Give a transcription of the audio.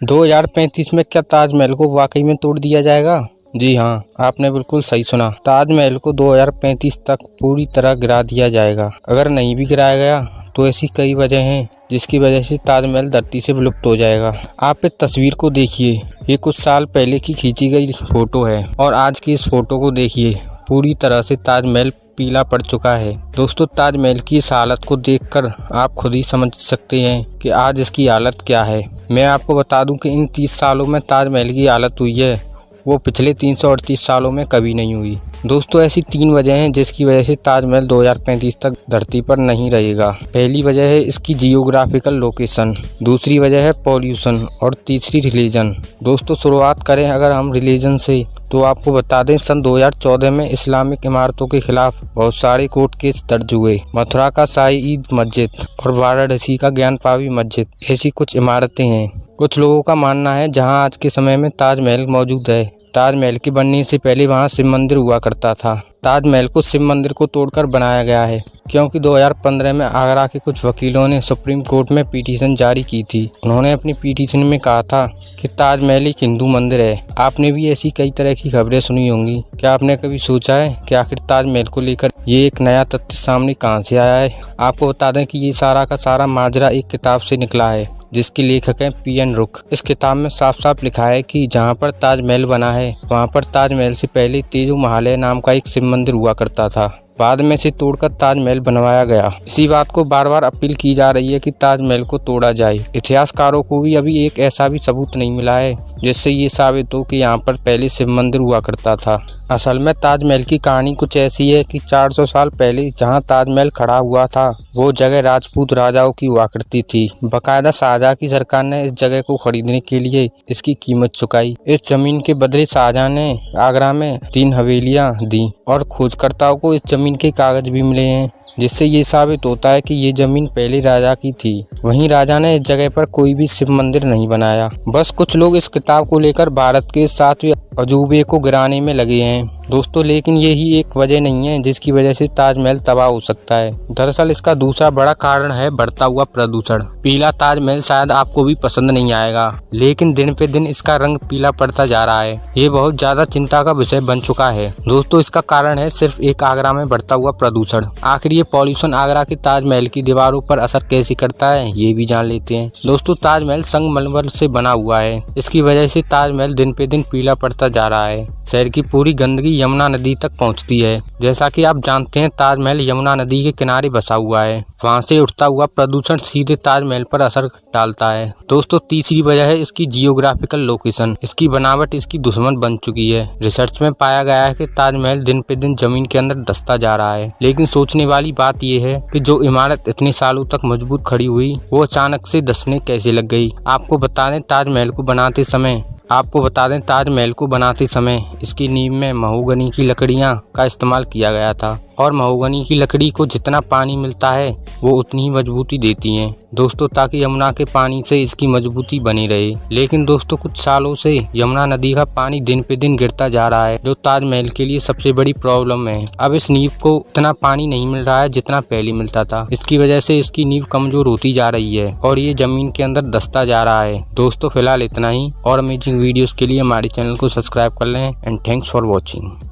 2035 में क्या ताजमहल को वाकई में तोड़ दिया जाएगा? जी हाँ, आपने बिल्कुल सही सुना। ताजमहल को 2035 तक पूरी तरह गिरा दिया जाएगा। अगर नहीं भी गिराया गया तो ऐसी कई वजह हैं जिसकी वजह से ताजमहल धरती से विलुप्त हो जाएगा। आप इस तस्वीर को देखिए, ये कुछ साल पहले की खींची गई फोटो है और आज की इस फोटो को देखिए, पूरी तरह से ताजमहल पीला पड़ चुका है। दोस्तों, ताजमहल की इस हालत को देखकर आप खुद ही समझ सकते हैं कि आज इसकी हालत क्या है। मैं आपको बता दूं कि इन 30 सालों में ताजमहल की हालत हुई है वो पिछले 338 सालों में कभी नहीं हुई। दोस्तों, ऐसी 3 वजह हैं जिसकी वजह से ताजमहल 2035 तक धरती पर नहीं रहेगा। पहली वजह है इसकी जियोग्राफिकल लोकेशन, दूसरी वजह है पॉल्यूशन और तीसरी रिलीजन। दोस्तों, शुरुआत करें अगर हम रिलीजन से, तो आपको बता दें सन 2014 में इस्लामिक इमारतों के खिलाफ बहुत सारे कोर्ट केस दर्ज हुए। मथुरा का शाही ईद मस्जिद और वाराणसी का ज्ञानपावी मस्जिद ऐसी कुछ इमारतें हैं। कुछ लोगों का मानना है जहां आज के समय में ताजमहल मौजूद है, ताजमहल के बनने से पहले वहां शिव मंदिर हुआ करता था। ताजमहल को शिव मंदिर को तोड़कर बनाया गया है क्योंकि 2015 में आगरा के कुछ वकीलों ने सुप्रीम कोर्ट में पिटीशन जारी की थी। उन्होंने अपनी पिटीशन में कहा था कि ताजमहल एक हिंदू मंदिर है। आपने भी ऐसी कई तरह की खबरें सुनी होंगी। क्या आपने कभी सोचा है कि आखिर ताजमहल को लेकर ये एक नया तथ्य सामने कहां से आया है? आपको बता दें कि ये सारा का सारा माजरा एक किताब से निकला है जिसके लेखक हैं पीएन रुख। इस किताब में साफ साफ लिखा है कि जहां पर ताजमहल बना है वहां पर ताजमहल से पहले तेजो महालय नाम का एक शिव मंदिर हुआ करता था। बाद में से तोड़कर ताजमहल बनवाया गया। इसी बात को बार बार अपील की जा रही है कि ताजमहल को तोड़ा जाए। इतिहासकारों को भी अभी एक ऐसा भी सबूत नहीं मिला है जिससे ये साबित हो कि यहाँ पर पहले शिव मंदिर हुआ करता था। असल में ताजमहल की कहानी कुछ ऐसी है कि 400 साल पहले जहाँ ताजमहल खड़ा हुआ था वो जगह राजपूत राजाओं की हुआ करती थी। बाकायदा शाहजहां की सरकार ने इस जगह को खरीदने के लिए इसकी कीमत चुकाई। इस जमीन के बदले शाहजहां ने आगरा में 3 हवेलियां दी और खोजकर्ताओं को इस जमीन के कागज भी मिले हैं जिससे ये साबित होता है कि ये जमीन पहले राजा की थी। वहीं राजा ने इस जगह पर कोई भी शिव मंदिर नहीं बनाया। बस कुछ लोग इस किताब को लेकर भारत के 7वें अजूबे को गिराने में लगे हैं दोस्तों, लेकिन यही एक वजह नहीं है जिसकी वजह से ताजमहल तबाह हो सकता है। दरअसल इसका दूसरा बड़ा कारण है बढ़ता हुआ प्रदूषण। पीला ताजमहल शायद आपको भी पसंद नहीं आएगा, लेकिन दिन पे दिन इसका रंग पीला पड़ता जा रहा है। ये बहुत ज्यादा चिंता का विषय बन चुका है दोस्तों। इसका कारण है सिर्फ एक आगरा में बढ़ता हुआ प्रदूषण। आखिर ये पॉल्यूशन आगरा के ताजमहल की दीवारों पर असर कैसे करता है ये भी जान लेते हैं। दोस्तों, ताजमहल संगमरमर से बना हुआ है। इसकी वजह से ताजमहल दिन पे दिन पीला पड़ता जा रहा है। शहर की पूरी गंदगी यमुना नदी तक पहुंचती है। जैसा कि आप जानते हैं ताजमहल यमुना नदी के किनारे बसा हुआ है। वहां से उठता हुआ प्रदूषण सीधे ताजमहल पर असर डालता है। दोस्तों, तीसरी वजह है इसकी जियोग्राफिकल लोकेशन। इसकी बनावट इसकी दुश्मन बन चुकी है। रिसर्च में पाया गया है कि ताजमहल दिन पे दिन जमीन के अंदर धंसता जा रहा है। लेकिन सोचने वाली बात यह है कि जो इमारत इतने सालों तक मजबूत खड़ी हुई वो अचानक से धंसने कैसे लग गई। आपको बता दें ताजमहल को बनाते समय इसकी नींव में महोगनी की लकड़ियां का इस्तेमाल किया गया था और महोगनी की लकड़ी को जितना पानी मिलता है वो उतनी ही मजबूती देती हैं दोस्तों, ताकि यमुना के पानी से इसकी मजबूती बनी रहे। लेकिन दोस्तों, कुछ सालों से यमुना नदी का पानी दिन पे दिन गिरता जा रहा है जो ताजमहल के लिए सबसे बड़ी प्रॉब्लम है। अब इस नींव को इतना पानी नहीं मिल रहा है जितना पहले मिलता था। इसकी वजह से इसकी नींव कमजोर होती जा रही है और ये जमीन के अंदर धंसता जा रहा है। दोस्तों, फिलहाल इतना ही और अमेजिंग वीडियोस के लिए हमारे चैनल को सब्सक्राइब कर लें एंड थैंक्स फॉर वॉचिंग।